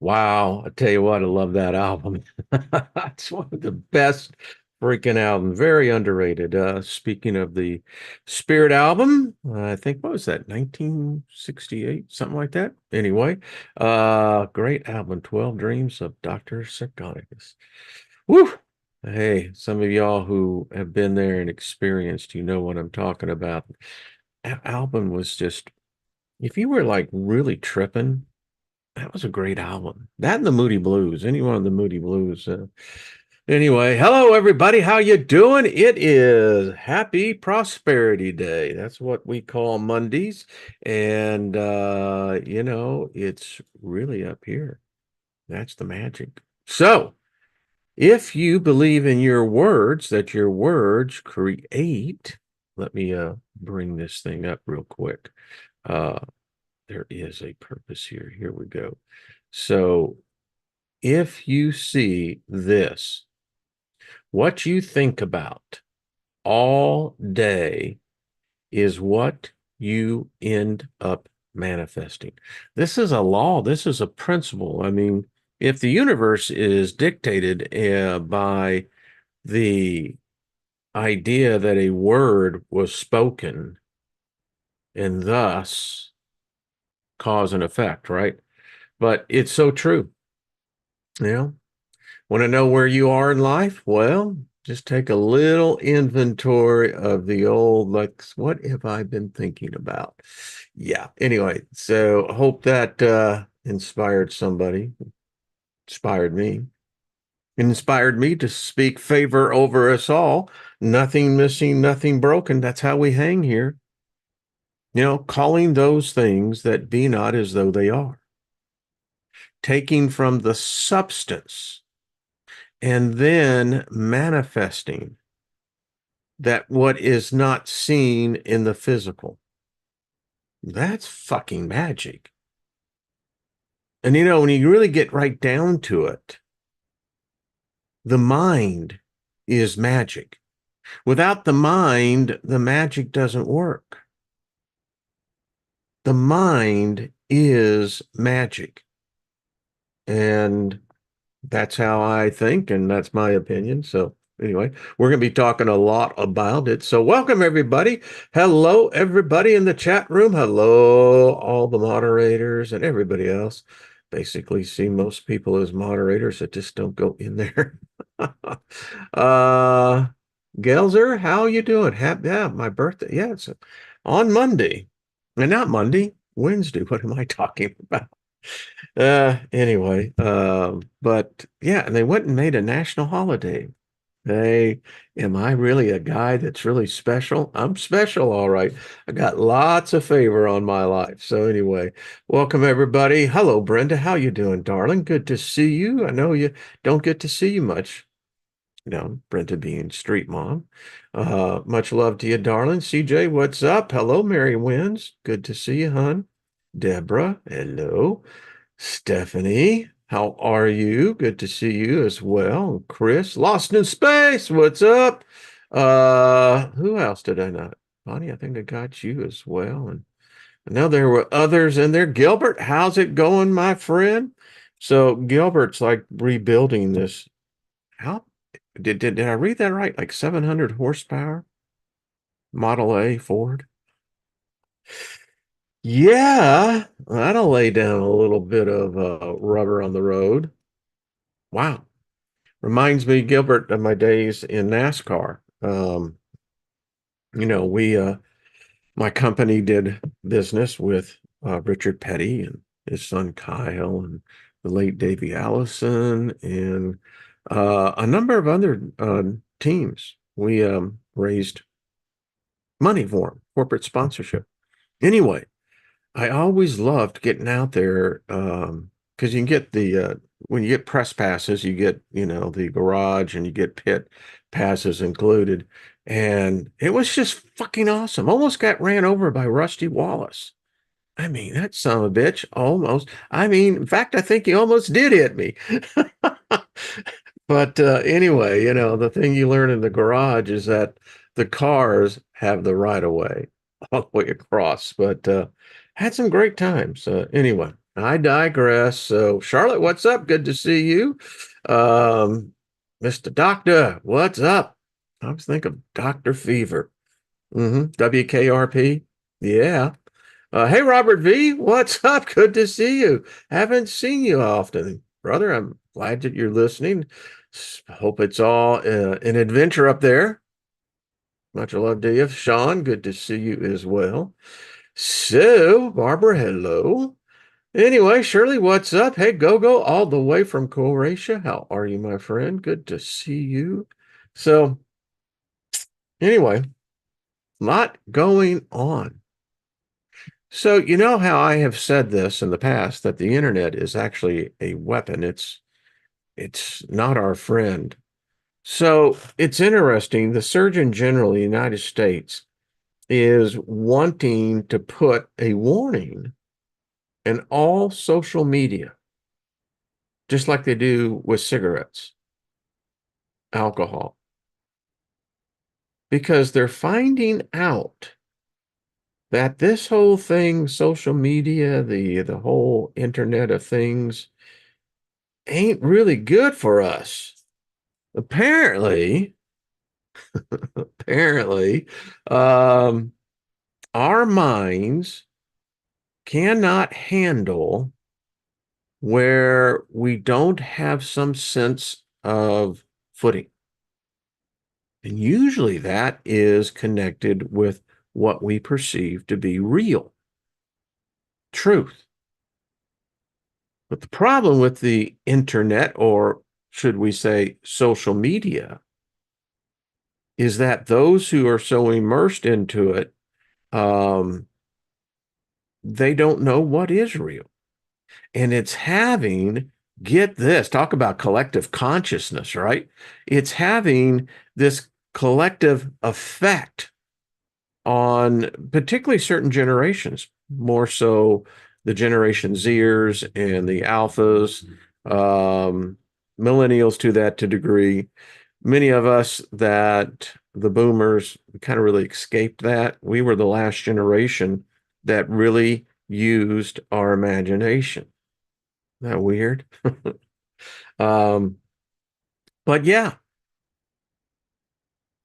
Wow, I tell you what, I love that album. It's one of the best freaking album. Very underrated. Speaking of the Spirit album, I think what was that, 1968, something like that. Anyway, great album, 12 Dreams of Dr. Sarconicus. Woo! Hey, some of y'all who have been there and experienced, you know what I'm talking about. That album was just, if you were like really tripping, that was a great album. That and the Moody Blues. Anyone of the Moody Blues. Anyway, hello everybody. How you doing? It is Happy Prosperity Day. That's what we call Mondays. And it's really up here. That's the magic. So, if you believe in your words, that your words create, let me bring this thing up real quick. Uh, there is a purpose here. Here we go. So if you see this, what you think about all day is what you end up manifesting. This is a law. This is a principle. I mean, if the universe is dictated by the idea that a word was spoken and thus cause and effect, right? But it's so true. You know, want to know where you are in life? Well, just take a little inventory of the old, like, what have I been thinking about? Yeah. Anyway, so hope that inspired somebody, inspired me to speak favor over us all. Nothing missing, nothing broken. That's how we hang here. Calling those things that be not as though they are. Taking from the substance and then manifesting that what is not seen in the physical. That's fucking magic. And when you really get right down to it, the mind is magic. Without the mind, the magic doesn't work. The mind is magic. And that's how I think, and that's my opinion. So anyway, we're going to be talking a lot about it. So welcome, everybody. Hello, everybody in the chat room. Hello, all the moderators and everybody else. Basically, see most people as moderators that just don't go in there. uh, Gelzer, how you doing? Yeah, my birthday. Yeah, it's on Monday. And not Monday, Wednesday. What am I talking about? Anyway, but yeah, and they went and made a national holiday. Hey, am I really a guy that's really special? I'm special, all right. I got lots of favor on my life. So anyway, welcome everybody. Hello, Brenda. How you doing, darling? Good to see you. I know you don't get to see you much. Brenda being street mom. Much love to you, darling. CJ, what's up? Hello, Mary Wins. Good to see you, hon. Deborah, hello. Stephanie, how are you? Good to see you as well. Chris, Lost in Space, what's up? Who else did I not? Bonnie, I think I got you as well. And I know there were others in there. Gilbert, how's it going, my friend? So Gilbert's like rebuilding this. How did I read that right? Like 700 horsepower Model A Ford? Yeah, that'll lay down a little bit of rubber on the road. Wow. Reminds me, Gilbert, of my days in NASCAR. We my company did business with Richard Petty and his son Kyle and the late Davey Allison and a number of other teams. We raised money for them, corporate sponsorship. Anyway, I always loved getting out there because you can get when you get press passes, you get, the garage and you get pit passes included. And it was just fucking awesome. Almost got ran over by Rusty Wallace. I mean, that son of a bitch almost. I mean, in fact, I think he almost did hit me. But anyway, the thing you learn in the garage is that the cars have the right of way all the way across. But had some great times. Anyway, I digress. So, Charlotte, what's up? Good to see you. Um, Mr. Doctor, what's up? I was thinking Dr. Fever. WKRP. Yeah. Hey, Robert V, what's up? Good to see you. Haven't seen you often, brother. I'm glad that you're listening. Hope it's all an adventure up there. Much love to you. Sean, good to see you as well. So, Barbara, hello. Anyway, Shirley, what's up? Hey, Go, all the way from Croatia. How are you, my friend? Good to see you. So, anyway, lot going on. So, you know how I have said this in the past that the internet is actually a weapon. It's not our friend. So, it's interesting. The Surgeon General of the United States is wanting to put a warning in all social media, just like they do with cigarettes, alcohol, because they're finding out that this whole thing, social media, the whole internet of things, ain't really good for us. Apparently, apparently, um, our minds cannot handle where we don't have some sense of footing. And usually that is connected with what we perceive to be real truth. But the problem with the internet, or should we say social media, is that those who are so immersed into it, um, they don't know what is real. And it's having, get this, talk about collective consciousness, right? It's having this collective effect on particularly certain generations, more so the Generation Zers and the Alphas, millennials to that to degree. Many of us that the boomers kind of really escaped that. We were the last generation that really used our imagination. Isn't that weird? um, but yeah,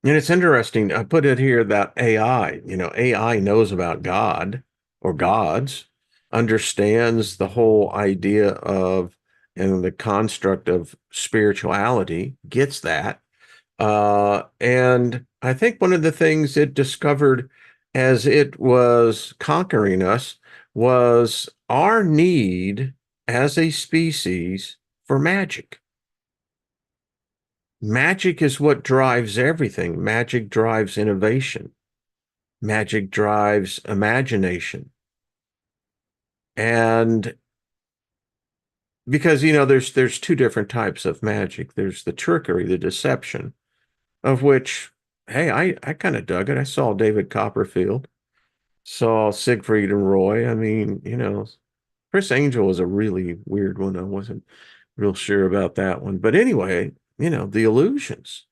and it's interesting. I put it here that AI, AI knows about God or gods, understands the whole idea of and the construct of spirituality, gets that. And I think one of the things it discovered as it was conquering us was our need as a species for magic. Magic is what drives everything. Magic drives innovation. Magic drives imagination. And because there's two different types of magic. There's the trickery, the deception, of which, hey, I kind of dug it. I saw David Copperfield, saw Siegfried and Roy. I mean, Chris Angel was a really weird one. I wasn't real sure about that one. But anyway, the illusions.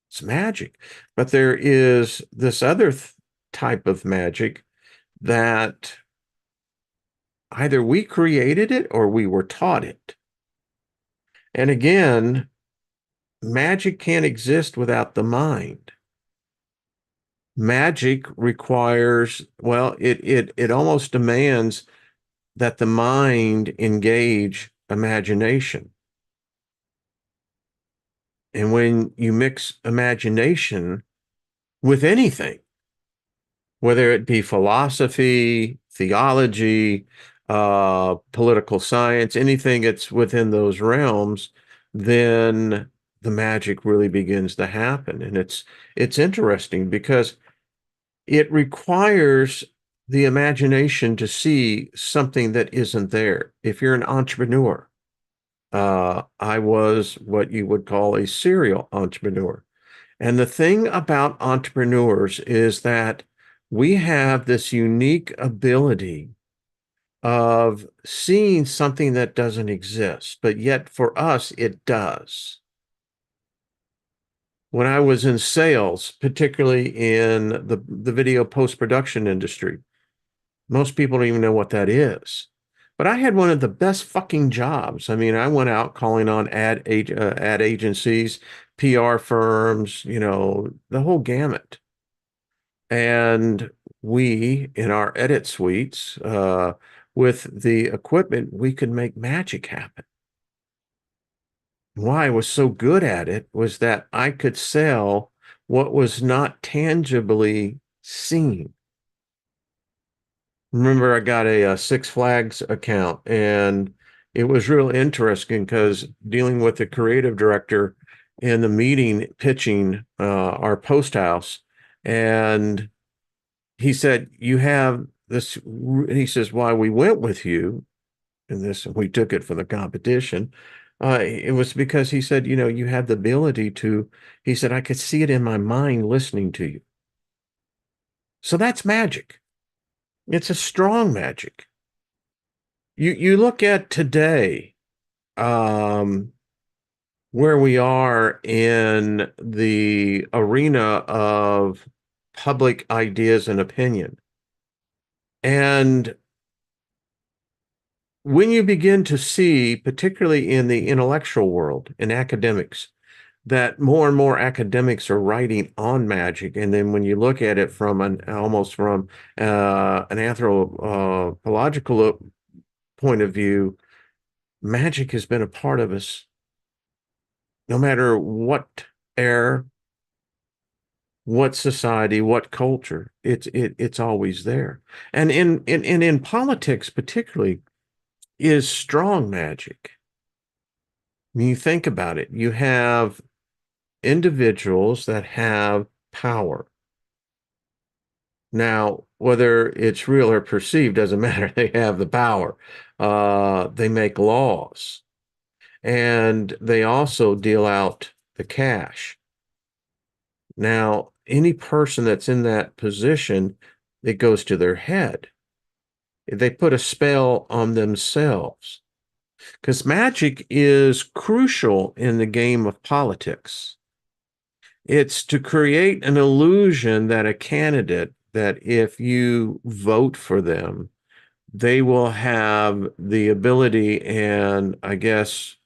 It's magic. But there is this other type of magic that either we created it or we were taught it. And again, magic can't exist without the mind. Magic requires, well, it almost demands that the mind engage imagination. And when you mix imagination with anything, whether it be philosophy, theology, political science, anything that's within those realms, then the magic really begins to happen. And it's interesting because it requires the imagination to see something that isn't there. If you're an entrepreneur, I was what you would call a serial entrepreneur. And the thing about entrepreneurs is that we have this unique ability of seeing something that doesn't exist, but yet for us, it does. When I was in sales, particularly in the video post-production industry, most people don't even know what that is. But I had one of the best fucking jobs. I mean, I went out calling on ad agencies, PR firms, the whole gamut. And we, in our edit suites, with the equipment, we could make magic happen. Why I was so good at it was that I could sell what was not tangibly seen. Remember, I got a Six Flags account, and it was real interesting because dealing with the creative director in the meeting, pitching our post house, and he said, "You have this." He says, "Why we went with you in this, and we took it for the competition." It was because he said, you have the ability to. He said, "I could see it in my mind listening to you." So that's magic. It's a strong magic. You look at today, um, where we are in the arena of public ideas and opinion. And when you begin to see, particularly in the intellectual world, in academics, that more and more academics are writing on magic, and then when you look at it from almost from an anthropological point of view, magic has been a part of us no matter what era, what society, what culture. It's always there. And in politics particularly is strong magic. When you think about it, you have individuals that have power. Now, whether it's real or perceived doesn't matter. They have the power. They make laws, and they also deal out the cash. Now, any person that's in that position, it goes to their head. They put a spell on themselves because magic is crucial in the game of politics. It's to create an illusion that a candidate, that if you vote for them, they will have the ability and, I guess,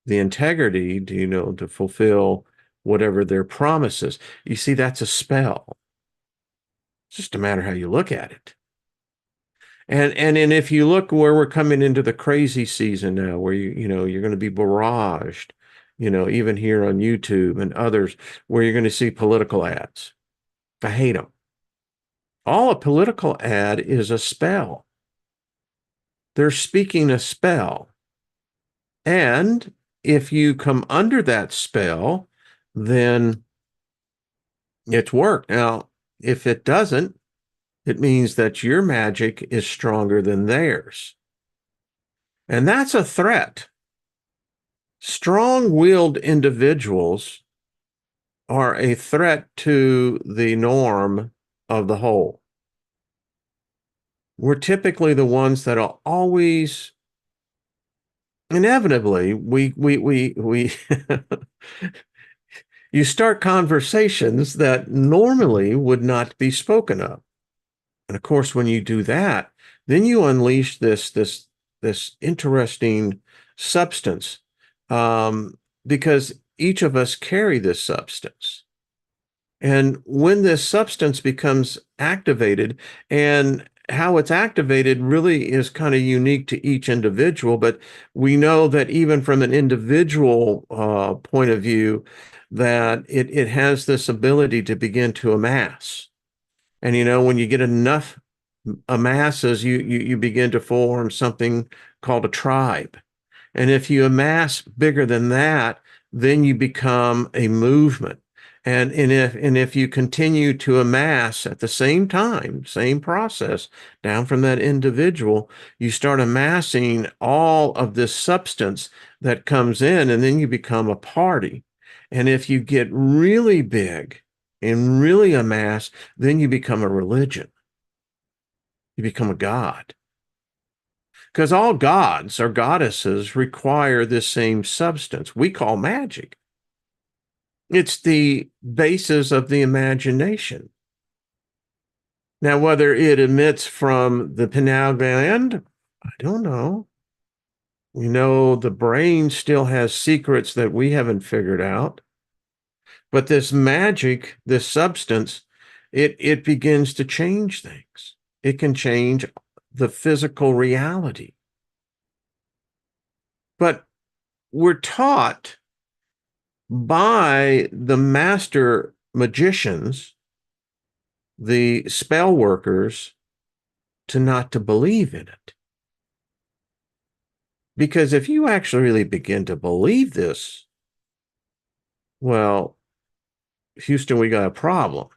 the integrity to, to fulfill whatever their promises. You see, that's a spell. It's just a matter how you look at it. And if you look where we're coming into the crazy season now, where you're going to be barraged, even here on YouTube and others, where you're going to see political ads. I hate them. All a political ad is a spell. They're speaking a spell. And if you come under that spell, then it's worked. Now, if it doesn't, it means that your magic is stronger than theirs. And that's a threat. Strong-willed individuals are a threat to the norm of the whole. We're typically the ones that are always, inevitably, we you start conversations that normally would not be spoken of. And of course, when you do that, then you unleash this interesting substance, because each of us carry this substance. And when this substance becomes activated, and how it's activated really is kind of unique to each individual, but we know that even from an individual point of view, that it has this ability to begin to amass. And when you get enough masses, you begin to form something called a tribe. And if you amass bigger than that, then you become a movement. And if you continue to amass at the same time, same process, down from that individual, you start amassing all of this substance that comes in, and then you become a party. And if you get really big and really amass, then you become a religion. You become a god. Because all gods or goddesses require this same substance we call magic. It's the basis of the imagination. Now, whether it emits from the pineal gland I don't know. We know the brain still has secrets that we haven't figured out, but this magic, this substance, it begins to change things. It can change the physical reality. But we're taught by the master magicians, the spell workers, to not to believe in it. Because if you actually really begin to believe this, well, Houston, we got a problem.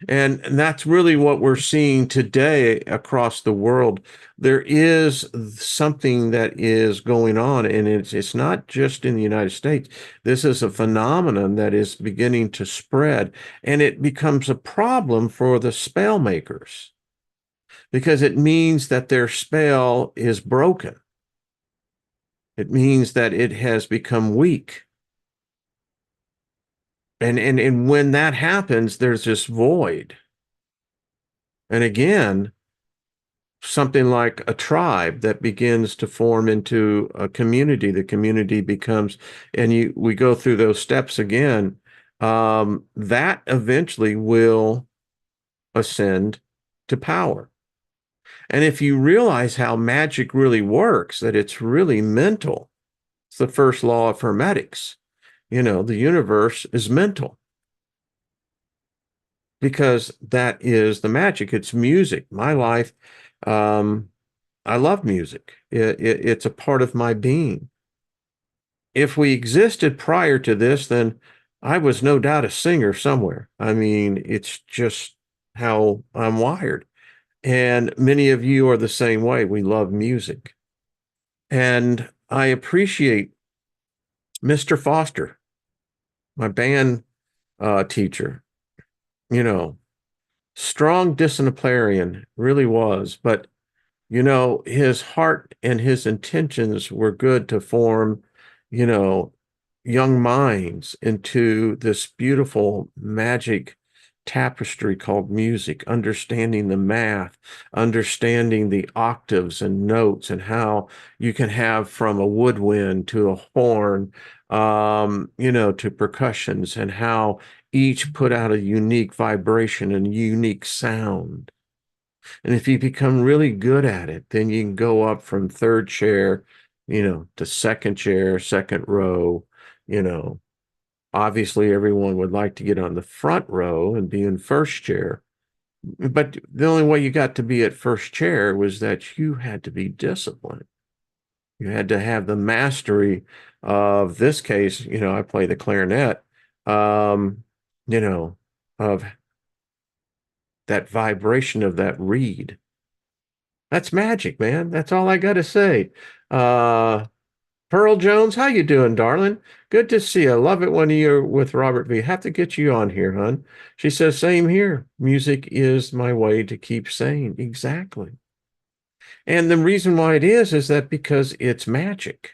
And that's really what we're seeing today across the world. There is something that is going on, and it's not just in the United States. This is a phenomenon that is beginning to spread, and it becomes a problem for the spell makers because it means that their spell is broken. It means that it has become weak. And when that happens, there's this void. And again, something like a tribe that begins to form into a community. The community becomes, and we go through those steps again. That eventually will ascend to power. And if you realize how magic really works, that it's really mental, it's the first law of hermetics. The universe is mental because that is the magic. It's music. My life, um, I love music. It's a part of my being. If we existed prior to this, then I was no doubt a singer somewhere. I mean, it's just how I'm wired. And many of you are the same way. We love music. And I appreciate Mr. Foster, my band teacher, you know, strong disciplinarian, really was. But his heart and his intentions were good to form, you know, young minds into this beautiful magic tapestry called music, understanding the math, understanding the octaves and notes, and how you can have from a woodwind to a horn, to percussions, and how each put out a unique vibration and unique sound. And if you become really good at it, then you can go up from third chair, to second chair, second row. You know, Obviously, everyone would like to get on the front row and be in first chair. But the only way you got to be at first chair was that you had to be disciplined. You had to have the mastery of this case. I play the clarinet, um, you know, of that vibration of that reed. That's magic, man. That's all I got to say. Uh, Pearl Jones, how you doing, darling? Good to see you. Love it when you're with Robert V. Have to get you on here, hon. She says, same here. Music is my way to keep sane. Exactly. And the reason why it is that because it's magic.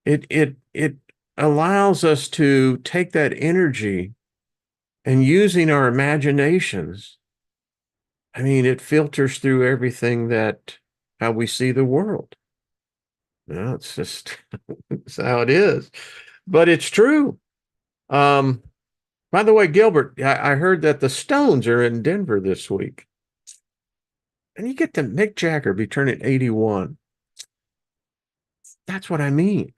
It allows us to take that energy and using our imaginations. I mean, it filters through everything that how we see the world. It's just it's how it is. But it's true. Um, by the way, Gilbert, I heard that the Stones are in Denver this week. And you get to Mick Jagger be turning 81. That's what I mean.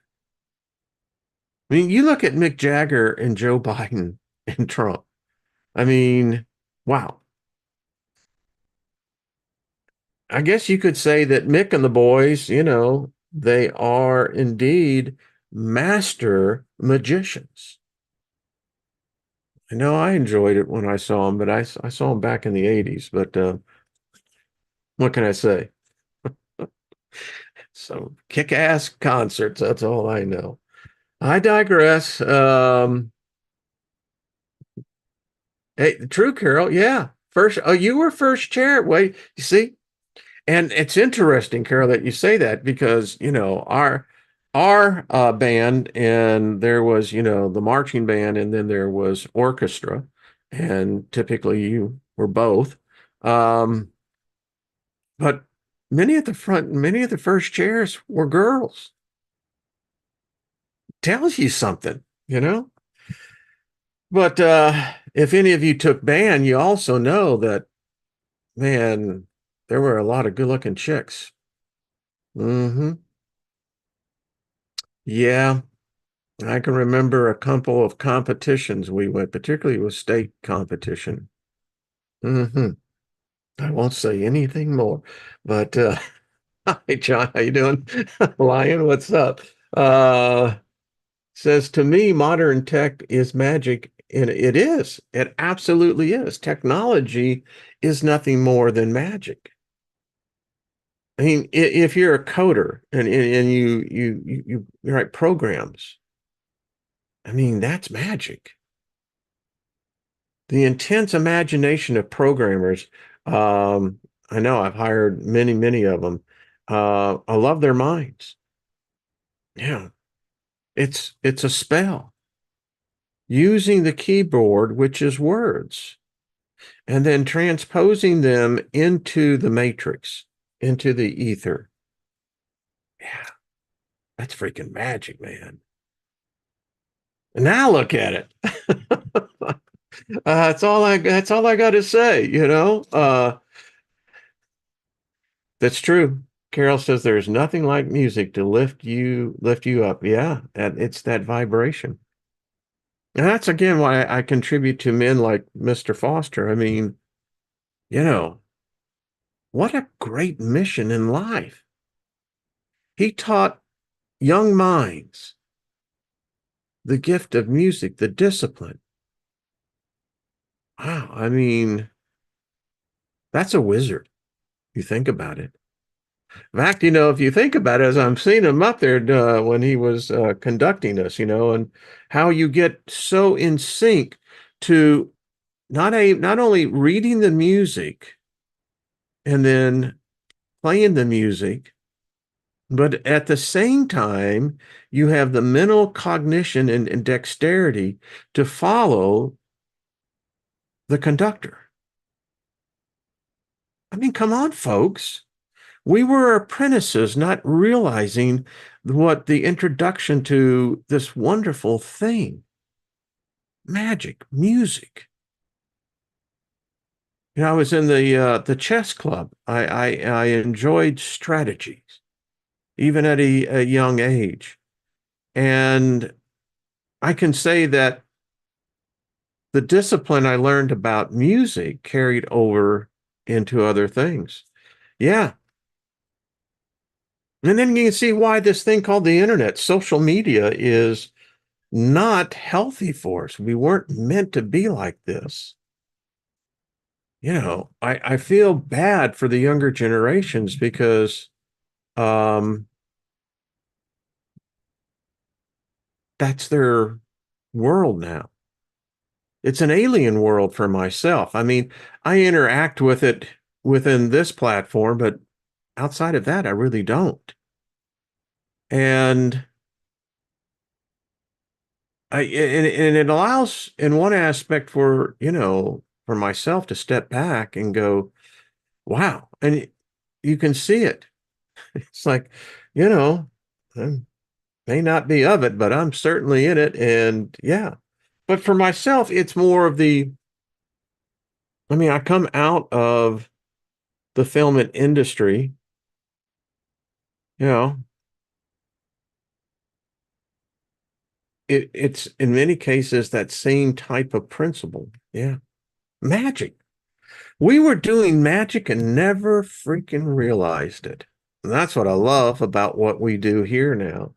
I mean, you look at Mick Jagger and Joe Biden and Trump. I mean, wow. I guess you could say that Mick and the boys, they are indeed master magicians. I know I enjoyed it when I saw him, but I saw him back in the 80s. But what can I say? So kick-ass concerts, that's all I know. I digress. Hey, true, Carol. Yeah. First, oh, you were first chair. Wait, you see? And it's interesting, Carol, that you say that because, our band, and there was, the marching band, and then there was orchestra, and typically you were both. Um, but many of the first chairs were girls. Tells you something, you know? But if any of you took band, you also know that, man, there were a lot of good looking chicks. Hmm. Yeah, I can remember a couple of competitions we went, particularly with state competition. Hmm. I won't say anything more, but hi, John, how you doing? Lion, what's up? Says to me, modern tech is magic, and it is. It absolutely is. Technology is nothing more than magic. I mean, if you're a coder and you write programs, I mean, that's magic. The intense imagination of programmers. Um, I know I've hired many of them. I love their minds. Yeah, it's a spell. Using the keyboard, which is words, and then transposing them into the matrix, into the ether. Yeah, that's freaking magic, man. And now look at it. That's all I got to say, you know. That's true. Carol says there's nothing like music to lift you up. Yeah, and it's that vibration. And that's again why I contribute to men like Mr. Foster. I mean, you know, what a great mission in life. He taught young minds the gift of music, the discipline. Wow, I mean, that's a wizard. You think about it. In fact, you know, if you think about it, as I'm seeing him up there when he was conducting us, you know, and how you get so in sync to not only reading the music and then playing the music, but at the same time, you have the mental cognition and dexterity to follow the conductor. I mean, come on, folks. We were apprentices, not realizing what the introduction to this wonderful thing, magic, music. You know, I was in the chess club. I enjoyed strategies, even at a young age. And I can say that the discipline I learned about music carried over into other things. Yeah. And then you can see why this thing called the internet, social media, is not healthy for us. We weren't meant to be like this. You know, I feel bad for the younger generations because um, that's their world now. It's an alien world for myself. I mean, I interact with it within this platform, but outside of that, I really don't. And and it allows in one aspect for, you know, for myself to step back and go, wow. And you can see it. It's like, you know, I may not be of it, but I'm certainly in it. And yeah. But for myself, it's more of I mean, I come out of the filament industry, you know, it's in many cases that same type of principle. Yeah. Magic. We were doing magic and never freaking realized it. And that's what I love about what we do here now.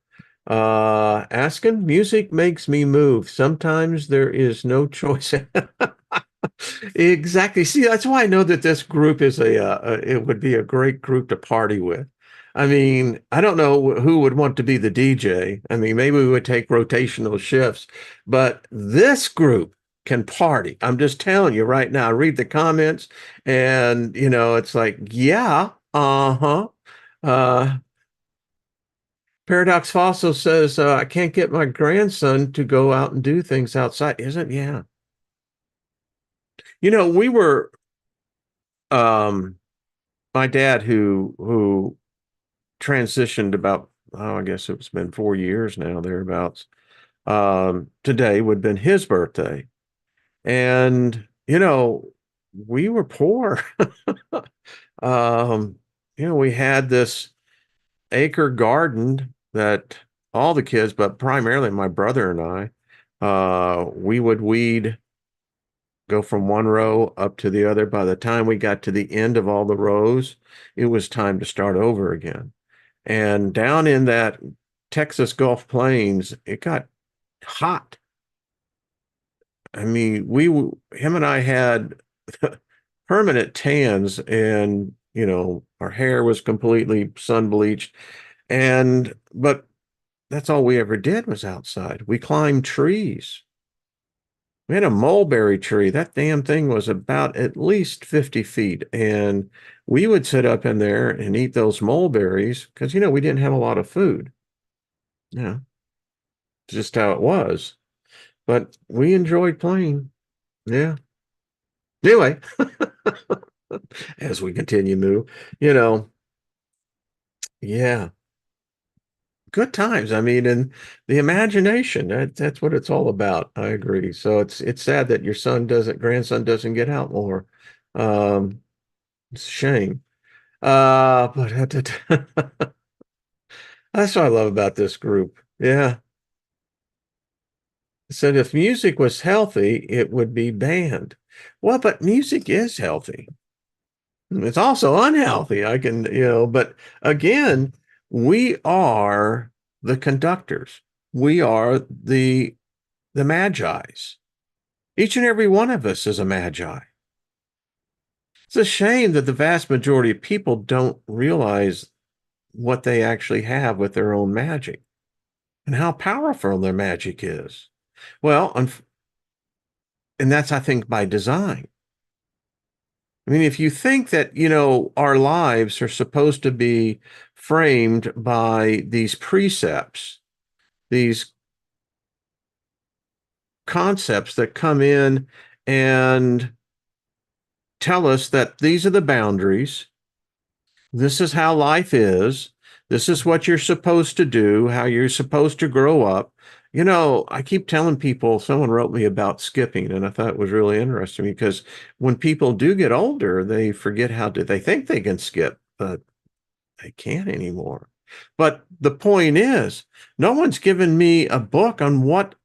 Asking music makes me move. Sometimes there is no choice. Exactly. See, that's why I know that this group is it would be a great group to party with. I mean, I don't know who would want to be the DJ. I mean, maybe we would take rotational shifts, but this group can party. I'm just telling you right now. Read the comments, and you know, it's like, yeah, uh-huh. Uh, Paradox Fossil says, I can't get my grandson to go out and do things outside. Isn't? Yeah. You know, we were um my dad who transitioned about, oh, I guess it's been 4 years now, thereabouts. Today would have been his birthday. And, we were poor. Um, we had this acre garden that all the kids, but primarily my brother and we would weed, go from one row up to the other. By the time we got to the end of all the rows, it was time to start over again. And down in that Texas Gulf Plains, it got hot. I mean, him and I had permanent tans, and, our hair was completely sun bleached. But that's all we ever did was outside. We climbed trees. We had a mulberry tree. That damn thing was about at least 50 feet. And we would sit up in there and eat those mulberries because, we didn't have a lot of food. Yeah, just how it was. But we enjoyed playing. Yeah. Anyway, as we continue move, you know, yeah, good times. I mean, and the imagination, that's what it's all about. I agree. So it's sad that your grandson doesn't get out more. Um, it's a shame. But that's what I love about this group. Yeah. Said if music was healthy, it would be banned. Well, but music is healthy. It's also unhealthy. But again, we are the conductors. We are the magi's. Each and every one of us is a magi. It's a shame that the vast majority of people don't realize what they actually have with their own magic and how powerful their magic is. Well, and that's, I think, by design. I mean, if you think that, our lives are supposed to be framed by these precepts, these concepts that come in and tell us that these are the boundaries, this is how life is, this is what you're supposed to do, how you're supposed to grow up. I keep telling people, someone wrote me about skipping, and I thought it was really interesting because when people do get older, they forget they think they can skip, but they can't anymore. But the point is, no one's given me a book on what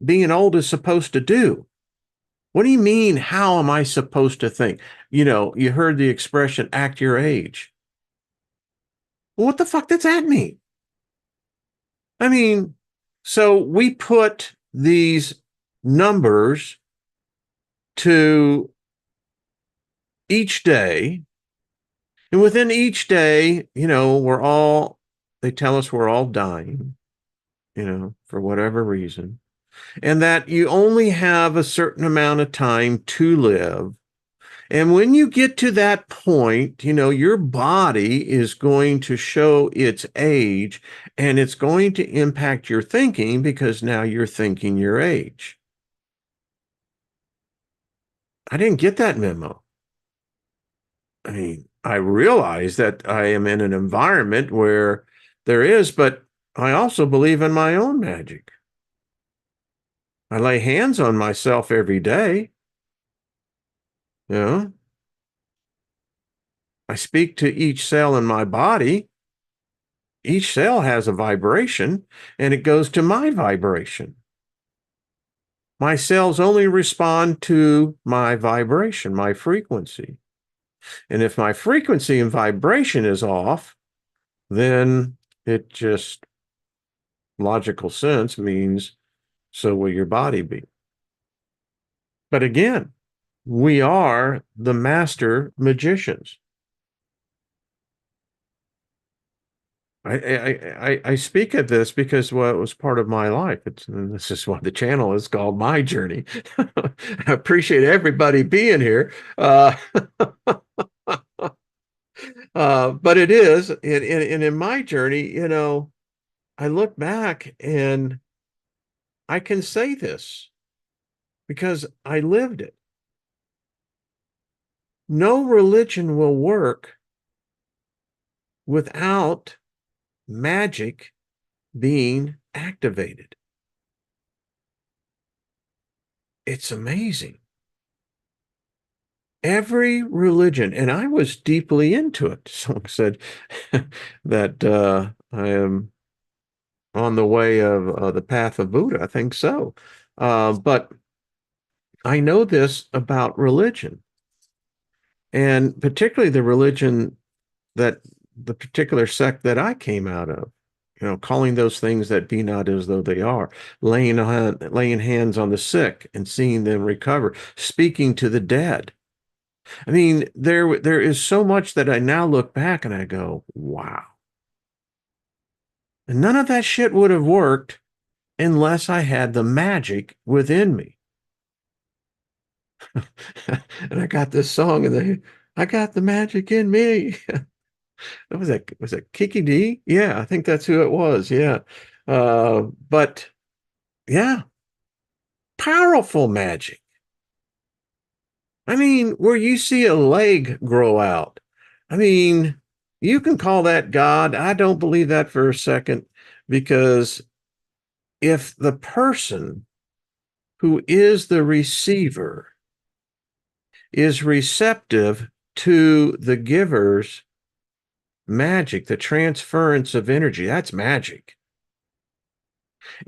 being old is supposed to do. What do you mean? How am I supposed to think? You heard the expression, act your age. Well, what the fuck does that mean? I mean, so we put these numbers to each day, and within each day, they tell us we're all dying, for whatever reason, and that you only have a certain amount of time to live. And when you get to that point, your body is going to show its age, and it's going to impact your thinking because now you're thinking your age. I didn't get that memo. I mean, I realize that I am in an environment where there is, but I also believe in my own magic. I lay hands on myself every day. You know, I speak to each cell in my body. Each cell has a vibration, and it goes to my vibration. My cells only respond to my vibration, my frequency. And if my frequency and vibration is off, then it just, logical sense means, so will your body be. But again, we are the master magicians. I speak of this because, well, it was part of my life. And this is why the channel is called My Journey. I appreciate everybody being here. But it is, and in my journey, I look back and I can say this because I lived it. no religion will work without magic being activated. It's amazing. Every religion, and I was deeply into it. Someone said that I am on the way of the path of Buddha. I think so. But I know this about religion, and particularly the religion that the particular sect that I came out of. Calling those things that be not as though they are, laying hands on the sick and seeing them recover, speaking to the dead. I mean, there is so much that I now look back and I go, wow. And none of that shit would have worked unless I had the magic within me. And I got this song and I got the magic in me. Was that Kiki D? Yeah, I think that's who it was. Yeah. But yeah, powerful magic. I mean, where you see a leg grow out. I mean, you can call that God. I don't believe that for a second, because if the person who is the receiver is receptive to the giver's magic, the transference of energy, that's magic.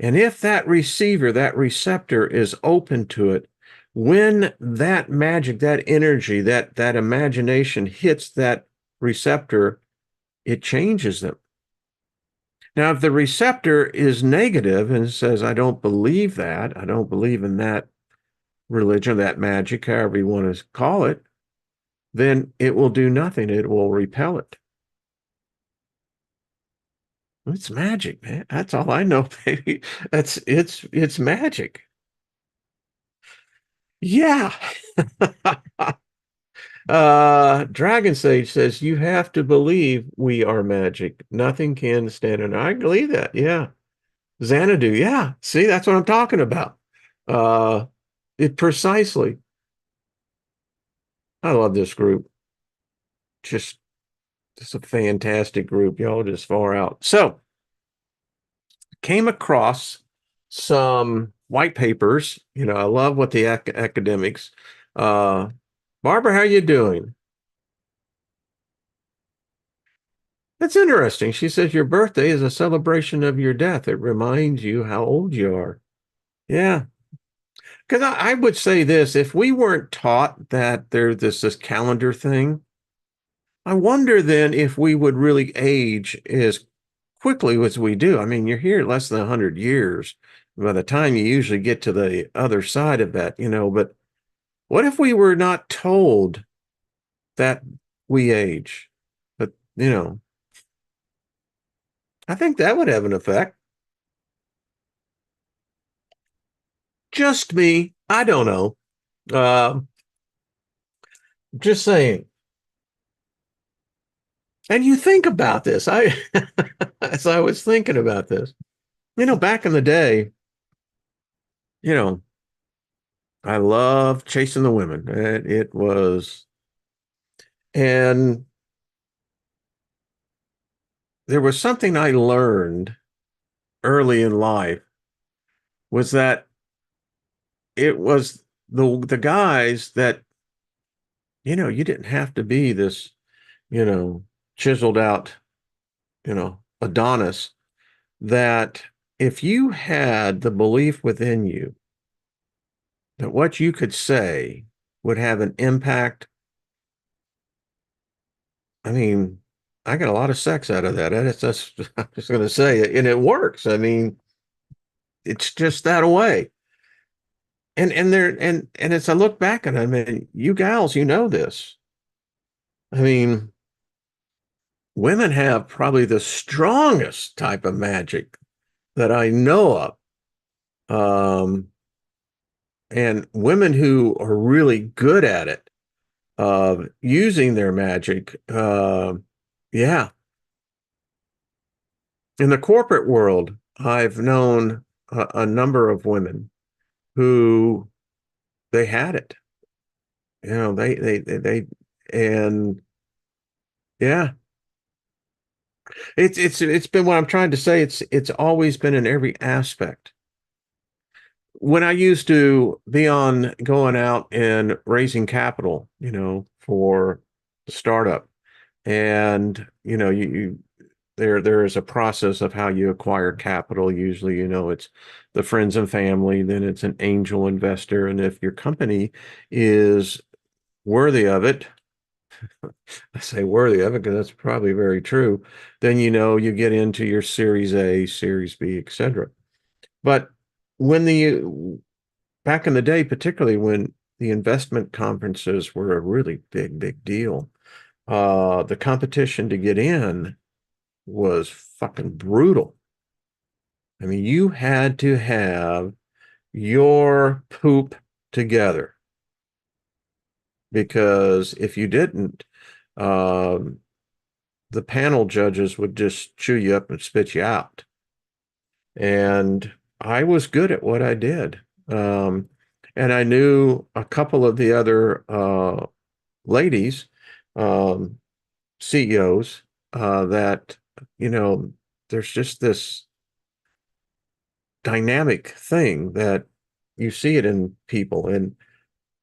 And if that receiver, that receptor is open to it, when that magic, that energy, that imagination hits that receptor, it changes them. Now, if the receptor is negative and says, I don't believe that, I don't believe in that religion, that magic, however you want to call it, then it will do nothing. It will repel it. It's magic, man. That's all I know, baby. It's magic. Yeah. Dragon Sage says you have to believe we are magic. Nothing can stand in. I believe that. Yeah. Xanadu. Yeah. See, that's what I'm talking about. Uh, it precisely. I love this group. Just, just a fantastic group. Y'all are just far out. So, came across some white papers. I love what the academics. Uh, Barbara, how you doing? That's interesting. She says your birthday is a celebration of your death. It reminds you how old you are. Yeah. Because I would say this, if we weren't taught that there's this calendar thing, I wonder then if we would really age as quickly as we do. I mean, you're here less than 100 years by the time you usually get to the other side of that, but what if we were not told that we age? But, I think that would have an effect. Just me. I don't know. Uh, just saying. And you think about this. As I was thinking about this, back in the day, you know, I loved chasing the women. It was, and there was something I learned early in life was that it was the guys that, you didn't have to be this, chiseled out, Adonis, that if you had the belief within you that what you could say would have an impact. I mean, I got a lot of sex out of that. It's just, I'm just going to say it, and it works. I mean, it's just that way. And as I look back and I mean, you gals, you know this. I mean, women have probably the strongest type of magic that I know of. And women who are really good at it, using their magic. Yeah. In the corporate world, I've known a number of women who they had it. They And yeah, it's been what I'm trying to say. It's always been in every aspect. When I used to be on going out and raising capital, for the startup, and you there is a process of how you acquire capital. Usually, it's the friends and family, then it's an angel investor, and if your company is worthy of it, I say worthy of it because that's probably very true, then you get into your Series A, Series B, etc. But when the back in the day, particularly when the investment conferences were a really big deal, the competition to get in was fucking brutal. I mean, you had to have your poop together, because if you didn't, um, the panel judges would just chew you up and spit you out. And I was good at what I did. And I knew a couple of the other ladies, um, CEOs, that, you know, there's just this dynamic thing that you see it in people. And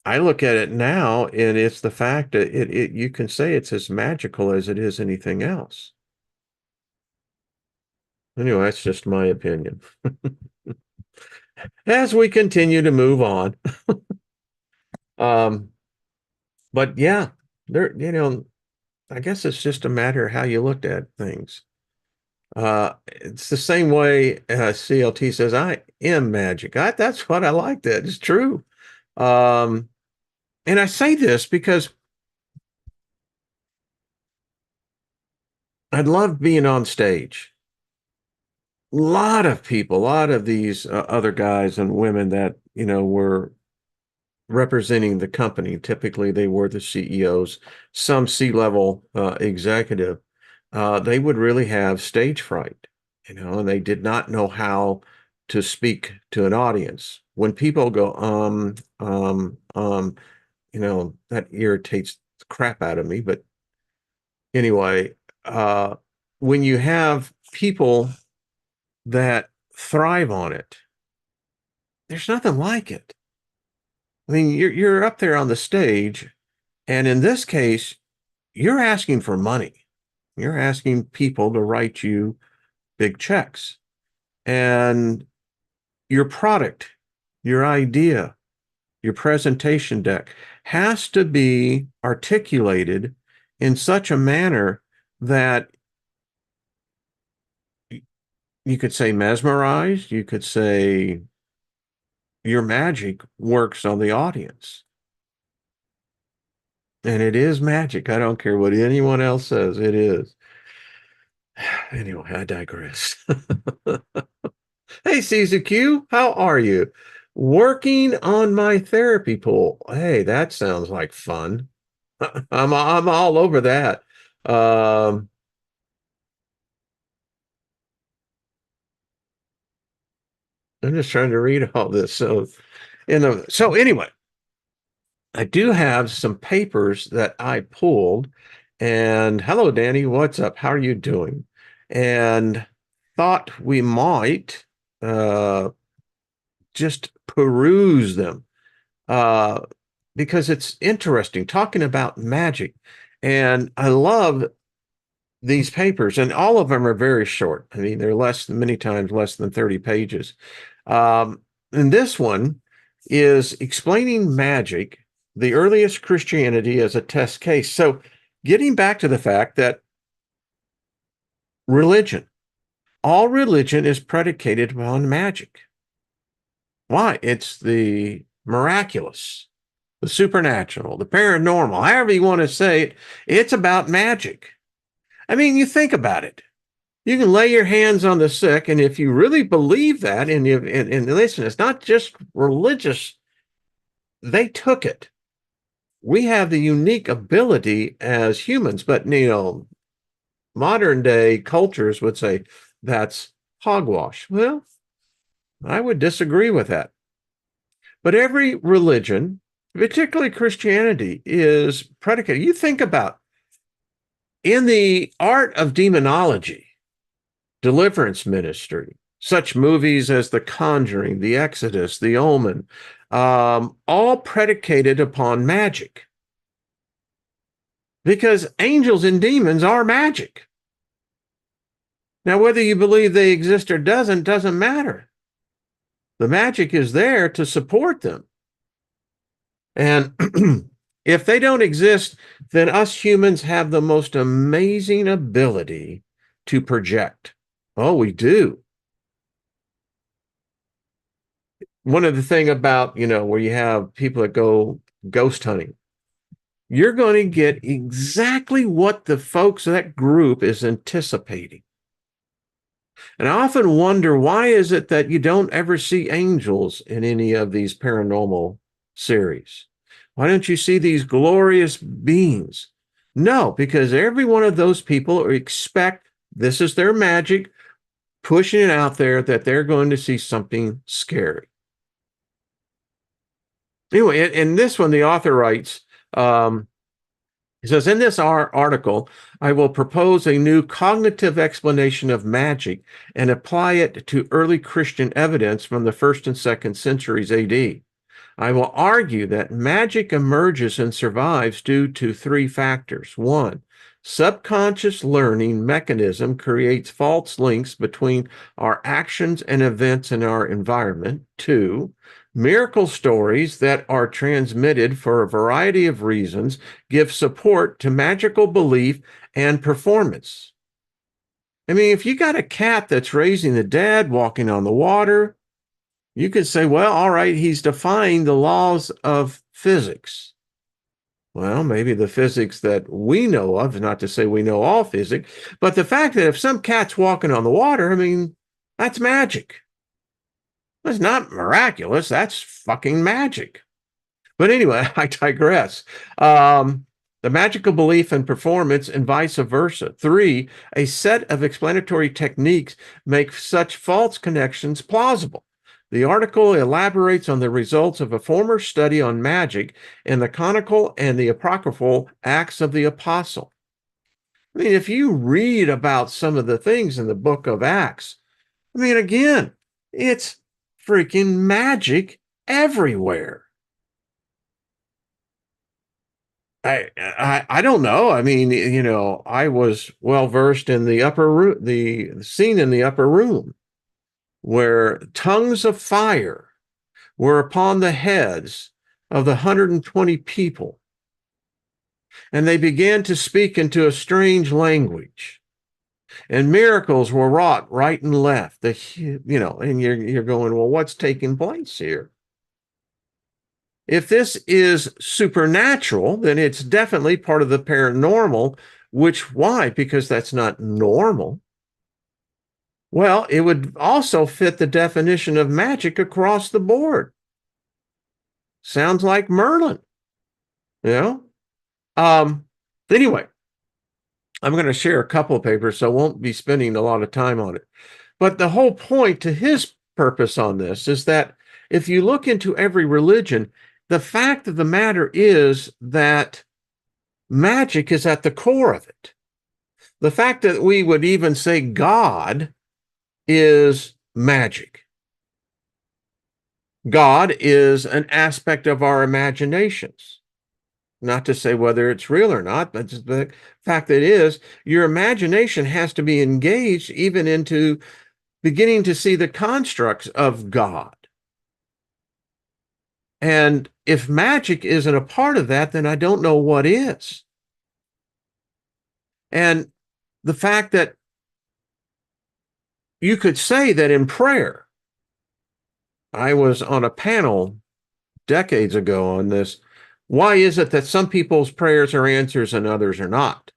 I look at it now, and it's the fact that you can say it's as magical as it is anything else. Anyway, that's just my opinion. As we continue to move on. Um, but yeah, there, I guess it's just a matter of how you looked at things. It's the same way CLT says, I am magic. That's what I like. That it's true. Um, and I say this because I love being on stage. A lot of people, a lot of these other guys and women that, were representing the company. Typically, they were the CEOs, some C-level executive. They would really have stage fright, and they did not know how to speak to an audience. When people go, that irritates the crap out of me. But anyway, uh, when you have people that thrive on it, there's nothing like it. I mean, you're up there on the stage, and in this case, you're asking for money. You're asking people to write you big checks. And your product, your idea, your presentation deck has to be articulated in such a manner that you could say mesmerized, you could say your magic works on the audience. And it is magic. I don't care what anyone else says, it is. Anyway, I digress. Hey, CZQ, how are you? Working on my therapy pool. Hey, that sounds like fun. I'm all over that. Um, I'm just trying to read all this. So anyway, I do have some papers that I pulled. And hello, Danny, what's up? How are you doing? And thought we might uh, just peruse them, uh, because it's interesting talking about magic. And I love these papers, and all of them are very short. I mean, they're many times less than 30 pages. And this one is explaining magic, the earliest Christianity as a test case. So, getting back to the fact that religion, all religion is predicated upon magic. Why? It's the miraculous, the supernatural, the paranormal, however you want to say it. It's about magic. I mean, you think about it. You can lay your hands on the sick, and if you really believe that, and listen, it's not just religious, they took it. We have the unique ability as humans, but modern day cultures would say that's hogwash. Well, I would disagree with that. But every religion particularly Christianity, is predicated. You think about in the art of demonology, deliverance ministry, such movies as The Conjuring, The Exodus, The Omen, all predicated upon magic. Because angels and demons are magic. Now, whether you believe they exist or doesn't matter. The magic is there to support them. And if they don't exist, then us humans have the most amazing ability to project. Oh, we do. One of the thing about, where you have people that go ghost hunting, you're going to get exactly what the folks of that group is anticipating. And I often wonder, why is it that you don't ever see angels in any of these paranormal series? Why don't you see these glorious beings? No, because every one of those people expect this is their magic, pushing it out there that they're going to see something scary. Anyway, in this one, the author writes, he says, in this article, I will propose a new cognitive explanation of magic and apply it to early Christian evidence from the 1st and 2nd centuries AD. I will argue that magic emerges and survives due to 3 factors. 1, subconscious learning mechanism creates false links between our actions and events in our environment. 2, miracle stories that are transmitted for a variety of reasons give support to magical belief and performance. I mean, if you got a cat that's raising the dead, walking on the water, you could say, well, all right, he's defying the laws of physics. Well, maybe the physics that we know of, not to say we know all physics, but the fact that if some cat's walking on the water, I mean, that's magic. That's not miraculous. That's fucking magic. But anyway, I digress. The magical belief and performance and vice versa. 3, a set of explanatory techniques make such false connections plausible. The article elaborates on the results of a former study on magic in the canonical and the apocryphal Acts of the Apostle. I mean, if you read about some of the things in the book of Acts, I mean, again, it's freaking magic everywhere. I don't know. I mean, I was well versed in the upper room, the scene in the upper room, where tongues of fire were upon the heads of the 120 people, and they began to speak into a strange language, and miracles were wrought right and left. And you're going, well, what's taking place here? If this is supernatural, then it's definitely part of the paranormal. Why? Because that's not normal. Well, it would also fit the definition of magic across the board. Sounds like Merlin, Anyway, I'm going to share a couple of papers, so I won't be spending a lot of time on it. But the whole point to his purpose on this is that if you look into every religion, the fact of the matter is that magic is at the core of it. The fact that we would even say God is magic. God is an aspect of our imaginations. Not to say whether it's real or not, but the fact that it is, your imagination has to be engaged even into beginning to see the constructs of God. And if magic isn't a part of that, then I don't know what is. And the fact that you could say that in prayer, I was on a panel decades ago on this. Why is it that some people's prayers are answers and others are not?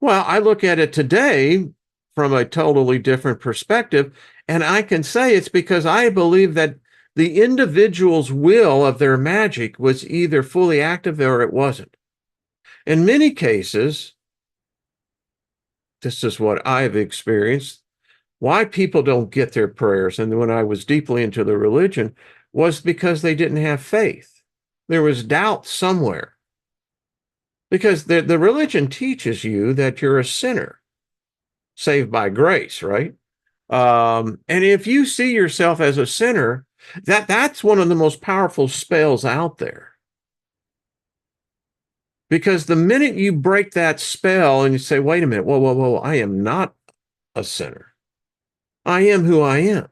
Well, I look at it today from a totally different perspective, and I can say it's because I believe that the individual's will of their magic was either fully active or it wasn't. In many cases, this is what I've experienced, why people don't get their prayers. And when I was deeply into the religion, was because they didn't have faith. There was doubt somewhere. Because the religion teaches you that you're a sinner, saved by grace, right? And if you see yourself as a sinner, that's one of the most powerful spells out there. Because the minute you break that spell and you say, wait a minute, whoa, whoa, whoa, I am not a sinner. I am who I am.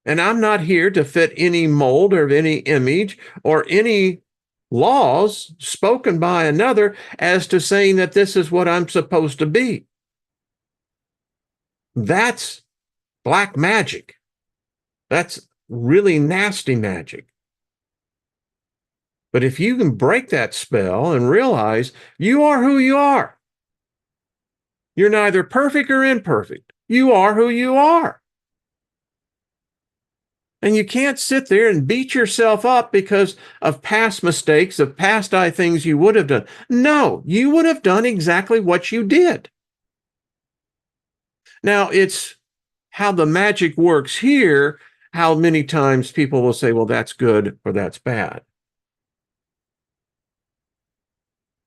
And I'm not here to fit any mold or any image or any laws spoken by another as to saying that this is what I'm supposed to be. That's black magic. That's really nasty magic. But if you can break that spell and realize you are who you are, you're neither perfect or imperfect. You are who you are. And you can't sit there and beat yourself up because of past mistakes, of past things you would have done. No, you would have done exactly what you did. Now, it's how the magic works here, how many times people will say, well, that's good or that's bad.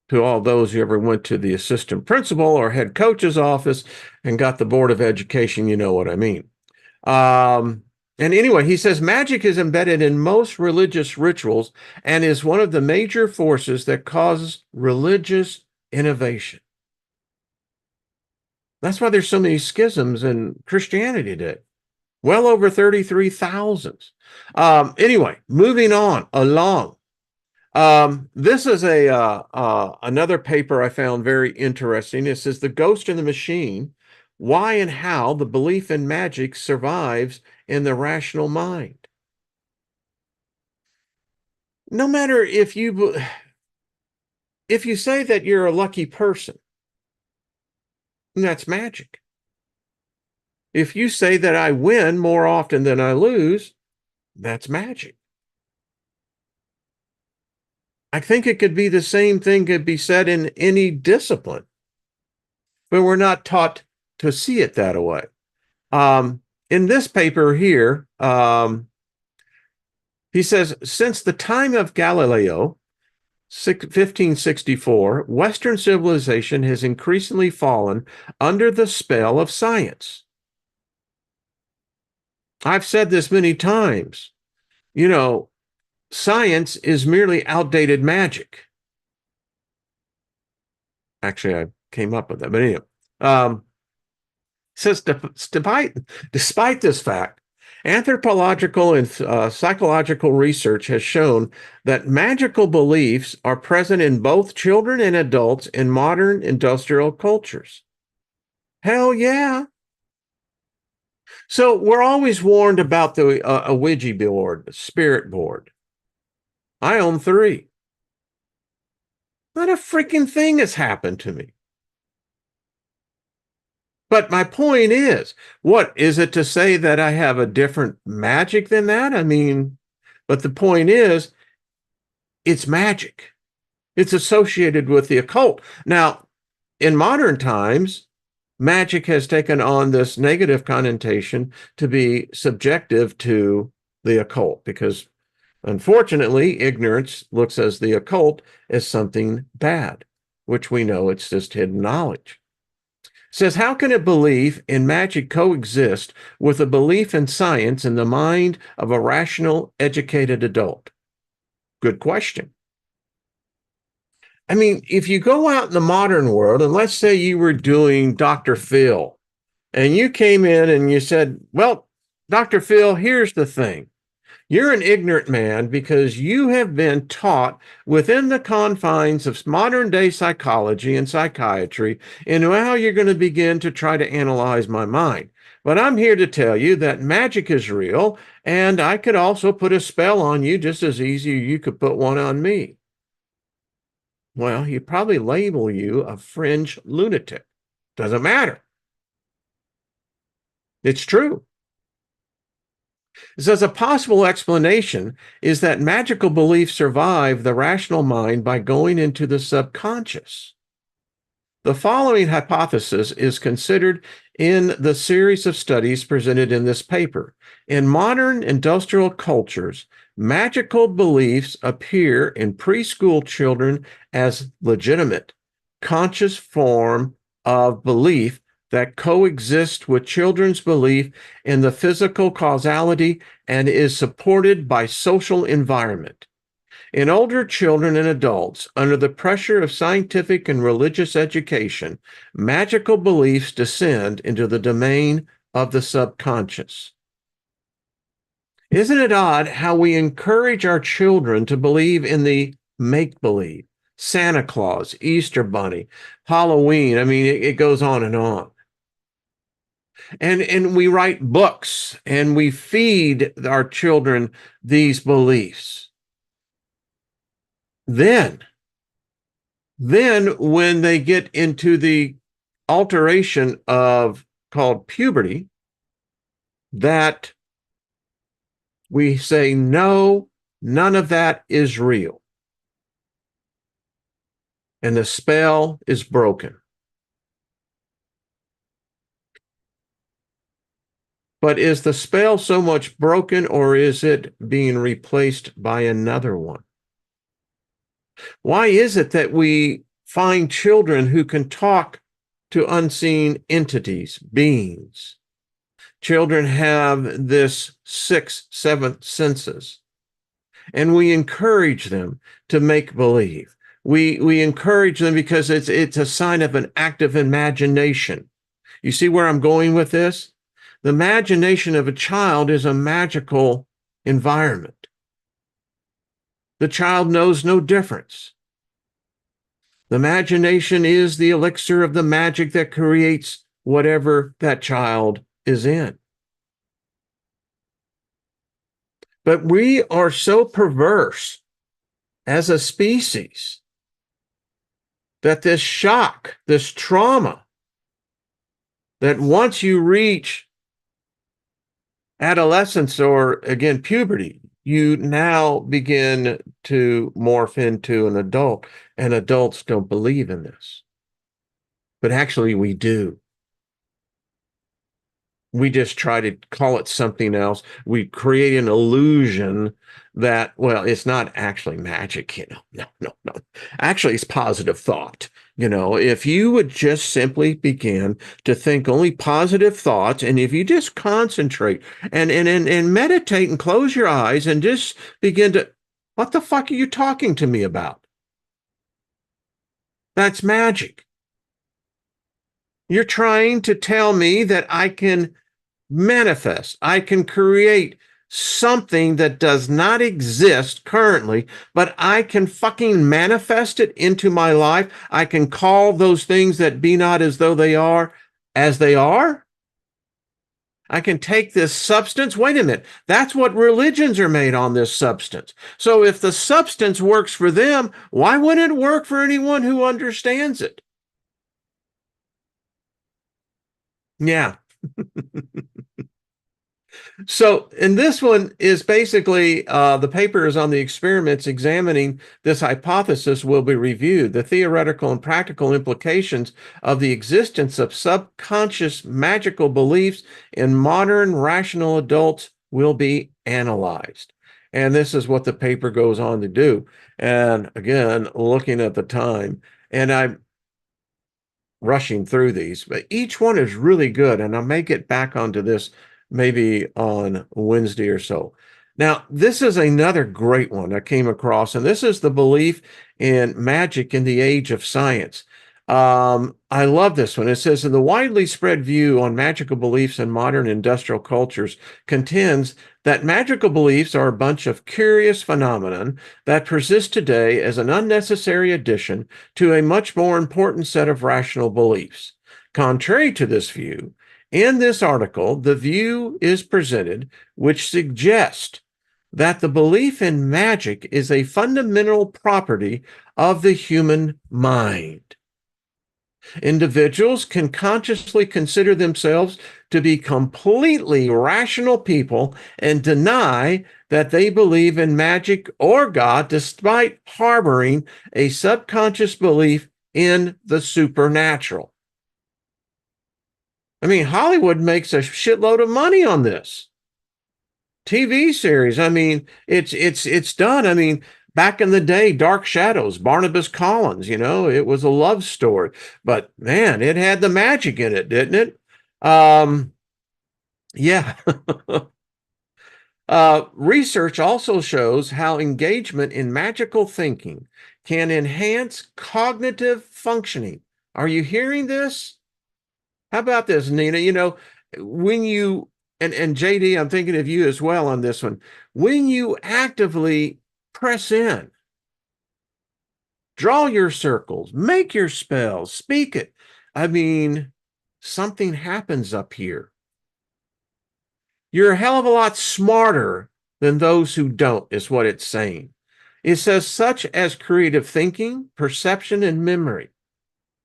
To all those who ever went to the assistant principal or head coach's office and got the Board of Education, you know what I mean. And anyway, he says magic is embedded in most religious rituals and is one of the major forces that causes religious innovation. That's why there's so many schisms in Christianity today. Well over 33,000. Anyway, moving on along. This is another paper I found very interesting. It says The Ghost in the Machine, Why and How the Belief in Magic Survives in the Rational Mind. No matter if you say that you're a lucky person, that's magic. If you say that I win more often than I lose, that's magic. I think it could be the same thing could be said in any discipline, but we're not taught to see it that way. In this paper here, he says, since the time of Galileo, 1564, Western civilization has increasingly fallen under the spell of science. I've said this many times. You know, science is merely outdated magic. Actually, I came up with that, but anyway. Says despite this fact, anthropological and psychological research has shown that magical beliefs are present in both children and adults in modern industrial cultures. Hell yeah. So we're always warned about the a Ouija board, the spirit board. I own 3. Not a freaking thing has happened to me. But my point is, what is it to say that I have a different magic than that? I mean, but the point is, it's magic. It's associated with the occult. Now, in modern times, magic has taken on this negative connotation to be subjective to the occult because, unfortunately, ignorance looks as the occult as something bad, which we know it's just hidden knowledge. Says, how can a belief in magic coexist with a belief in science in the mind of a rational, educated adult? Good question. I mean, if you go out in the modern world, and let's say you were doing Dr. Phil, and you came in and you said, well, Dr. Phil, here's the thing. You're an ignorant man because you have been taught within the confines of modern day psychology and psychiatry in how you're going to begin to try to analyze my mind. But I'm here to tell you that magic is real, and I could also put a spell on you just as easy as you could put one on me. Well, he'd probably label you a fringe lunatic. Doesn't matter. It's true. It says a possible explanation is that magical beliefs survive the rational mind by going into the subconscious. The following hypothesis is considered in the series of studies presented in this paper. In modern industrial cultures, magical beliefs appear in preschool children as legitimate, conscious form of belief that coexists with children's belief in the physical causality and is supported by social environment. In older children and adults, under the pressure of scientific and religious education, magical beliefs descend into the domain of the subconscious. Isn't it odd how we encourage our children to believe in the make-believe, Santa Claus, Easter Bunny, Halloween? I mean, it goes on and on. And we write books and we feed our children these beliefs. Then when they get into the alteration of called puberty, that we say, no, none of that is real. And the spell is broken. But is the spell so much broken, or is it being replaced by another one? Why is it that we find children who can talk to unseen entities, beings? Children have this sixth, seventh senses, and we encourage them to make believe. We encourage them because it's a sign of an active imagination. You see where I'm going with this? The imagination of a child is a magical environment. The child knows no difference. The imagination is the elixir of the magic that creates whatever that child is in. But we are so perverse as a species that this shock, this trauma, that once you reach adolescence or, again, puberty, you now begin to morph into an adult, and adults don't believe in this. But actually, we do. We just try to call it something else. We create an illusion that, well, it's not actually magic, No. Actually, it's positive thought. If you would just simply begin to think only positive thoughts, and if you just concentrate and meditate and close your eyes and just begin to, what the fuck are you talking to me about? That's magic. You're trying to tell me that I can manifest, I can create something that does not exist currently, but I can fucking manifest it into my life. I can call those things that be not as though they are as they are. I can take this substance. Wait a minute. That's what religions are made on, this substance. So if the substance works for them, why wouldn't it work for anyone who understands it? Yeah. So, and this one is basically, the paper is on the experiments examining this hypothesis will be reviewed. The theoretical and practical implications of the existence of subconscious magical beliefs in modern rational adults will be analyzed. And this is what the paper goes on to do. And again, looking at the time, and I'm rushing through these, but each one is really good. And I'll may get back onto this maybe on Wednesday or so. Now, this is another great one I came across, and this is the belief in magic in the age of science. I love this one. It says, the widely spread view on magical beliefs in modern industrial cultures contends that magical beliefs are a bunch of curious phenomenon that persist today as an unnecessary addition to a much more important set of rational beliefs. Contrary to this view, in this article, the view is presented which suggests that the belief in magic is a fundamental property of the human mind. Individuals can consciously consider themselves to be completely rational people and deny that they believe in magic or God, despite harboring a subconscious belief in the supernatural. I mean, Hollywood makes a shitload of money on this TV series. I mean, it's done. I mean, back in the day, Dark Shadows, Barnabas Collins, it was a love story, but man, it had the magic in it, didn't it? Yeah. Research also shows how engagement in magical thinking can enhance cognitive functioning. Are you hearing this? How about this, Nina? When you, and JD, I'm thinking of you as well on this one. When you actively press in, draw your circles, make your spells, speak it. I mean, something happens up here. You're a hell of a lot smarter than those who don't, is what it's saying. It says, such as creative thinking, perception, and memory.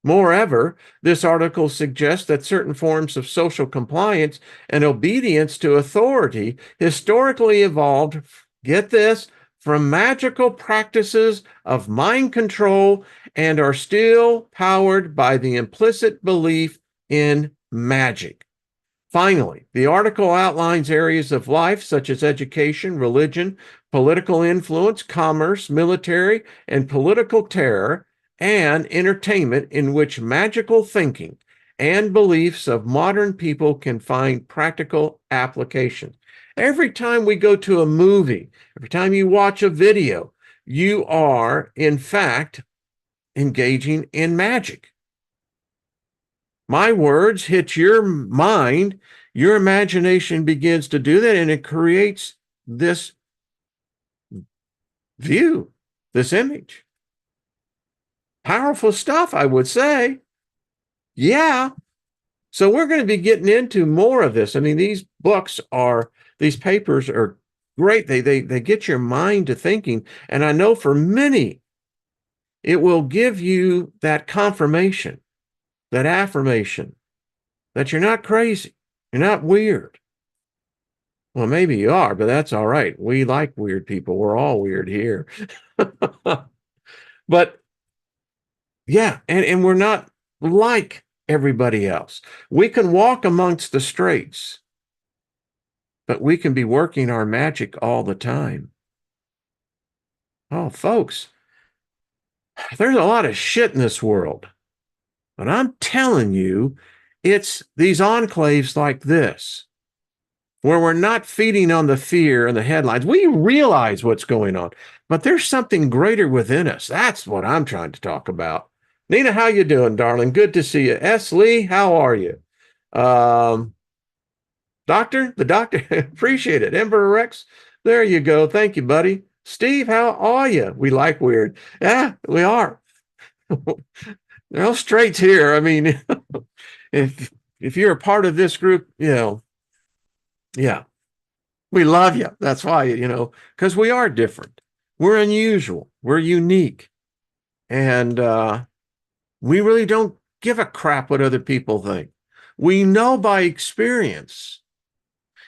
Moreover, this article suggests that certain forms of social compliance and obedience to authority historically evolved, get this, from magical practices of mind control and are still powered by the implicit belief in magic. Finally, the article outlines areas of life such as education, religion, political influence, commerce, military, and political terror, and entertainment in which magical thinking and beliefs of modern people can find practical application. Every time we go to a movie, every time you watch a video, you are, in fact, engaging in magic. My words hit your mind, your imagination begins to do that, and it creates this view, this image. Powerful stuff, I would say. Yeah. So we're going to be getting into more of this. I mean, these papers are great. They get your mind to thinking. And I know for many, it will give you that confirmation, that affirmation that you're not crazy. You're not weird. Well, maybe you are, but that's all right. We like weird people. We're all weird here. But yeah, and we're not like everybody else. We can walk amongst the straits, but we can be working our magic all the time. Oh, folks, there's a lot of shit in this world. But I'm telling you, it's these enclaves like this, where we're not feeding on the fear and the headlines. We realize what's going on, but there's something greater within us. That's what I'm trying to talk about. Nina, how you doing, darling? Good to see you. S. Lee, how are you? The doctor, appreciate it. Emperor Rex, there you go. Thank you, buddy. Steve, how are you? We like weird. Yeah, we are. No straights here. I mean, if you're a part of this group, yeah, we love you. That's why, because we are different. We're unusual. We're unique. And we really don't give a crap what other people think. We know by experience.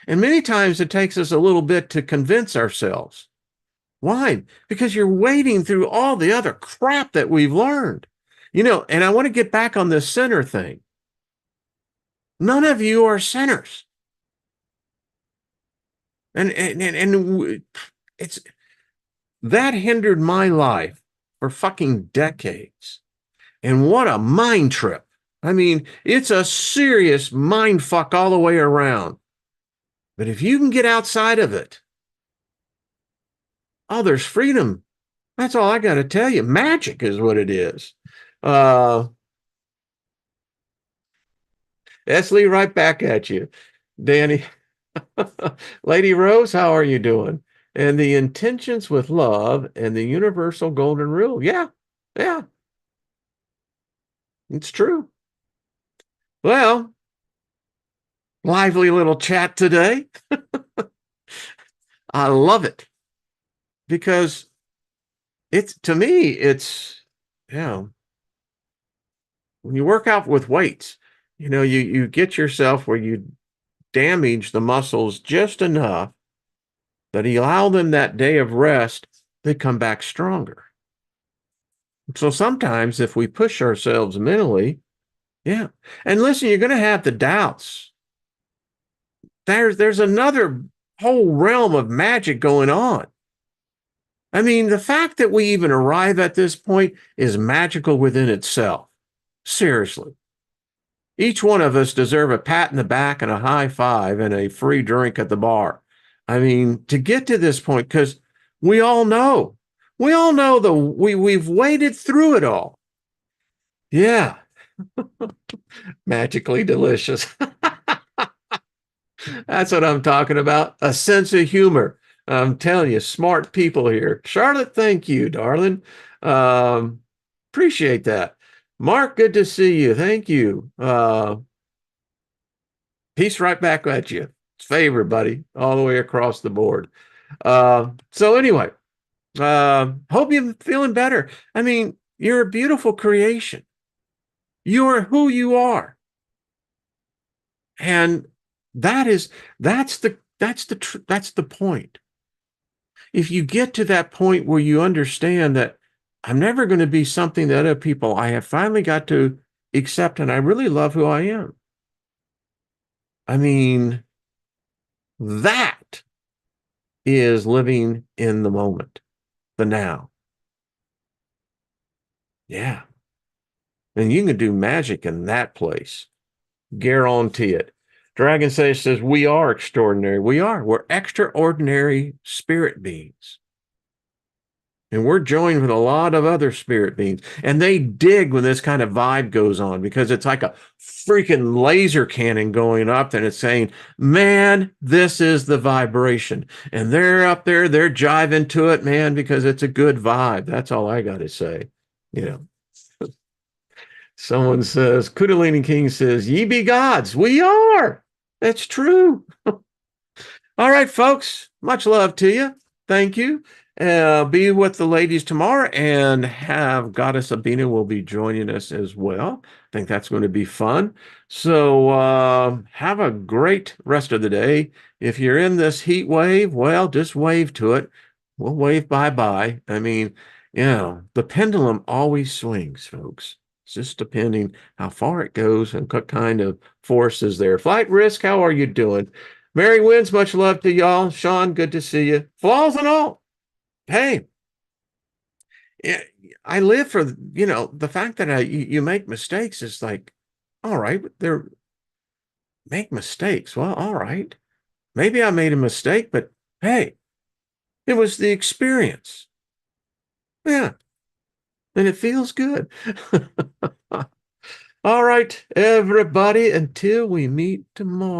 And many times it takes us a little bit to convince ourselves. Why? Because you're wading through all the other crap that we've learned. And I want to get back on this sinner thing. None of you are sinners. And it's that hindered my life for fucking decades. And what a mind trip. I mean, it's a serious mind fuck all the way around. But if you can get outside of it, oh, there's freedom. That's all I got to tell you. Magic is what it is. Esley, right back at you. Danny. Lady Rose, how are you doing? And the intentions with love and the universal golden rule. Yeah, it's true. Well, lively little chat today. I love it because to me, when you work out with weights, you get yourself where you damage the muscles just enough that you allow them that day of rest, they come back stronger. So sometimes if we push ourselves mentally, yeah. And listen, you're going to have the doubts. There's another whole realm of magic going on. I mean, the fact that we even arrive at this point is magical within itself. Seriously. Each one of us deserve a pat in the back and a high five and a free drink at the bar. I mean, to get to this point, because we all know, we've waded through it all. Yeah, magically delicious. That's what I'm talking about. A sense of humor. I'm telling you, smart people here. Charlotte, thank you, darling. Um, Appreciate that. Mark, good to see you. Thank you. Peace right back at you. Favor, buddy, all the way across the board. So anyway, hope you're feeling better. I mean, you're a beautiful creation. You are who you are. And that is that's the point. If you get to that point where you understand that I'm never going to be something that other people, I have finally got to accept, and I really love who I am. I mean, that is living in the moment, the now. Yeah. And you can do magic in that place. Guarantee it. Dragon says, we are extraordinary. We are. We're extraordinary spirit beings. And we're joined with a lot of other spirit beings. And they dig when this kind of vibe goes on because it's like a freaking laser cannon going up and it's saying, man, this is the vibration. And they're up there, they're jiving to it, man, because it's a good vibe. That's all I got to say. You know, someone says, Kundalini King says, ye be gods. We are. That's true. All right, folks. Much love to you. Thank you. Be with the ladies tomorrow and have Goddess Sabina will be joining us as well. I think that's going to be fun. So have a great rest of the day. If you're in this heat wave, well, just wave to it. We'll wave bye-bye. I mean, the pendulum always swings, folks. It's just depending how far it goes and what kind of force is there. Flight Risk, how are you doing? Mary Wins, much love to y'all. Sean, good to see you. Flaws and all. Hey, I live for, the fact that you make mistakes is like, all right, they're make mistakes. Well, all right. Maybe I made a mistake, but hey, it was the experience. Yeah. And it feels good. All right, everybody, until we meet tomorrow.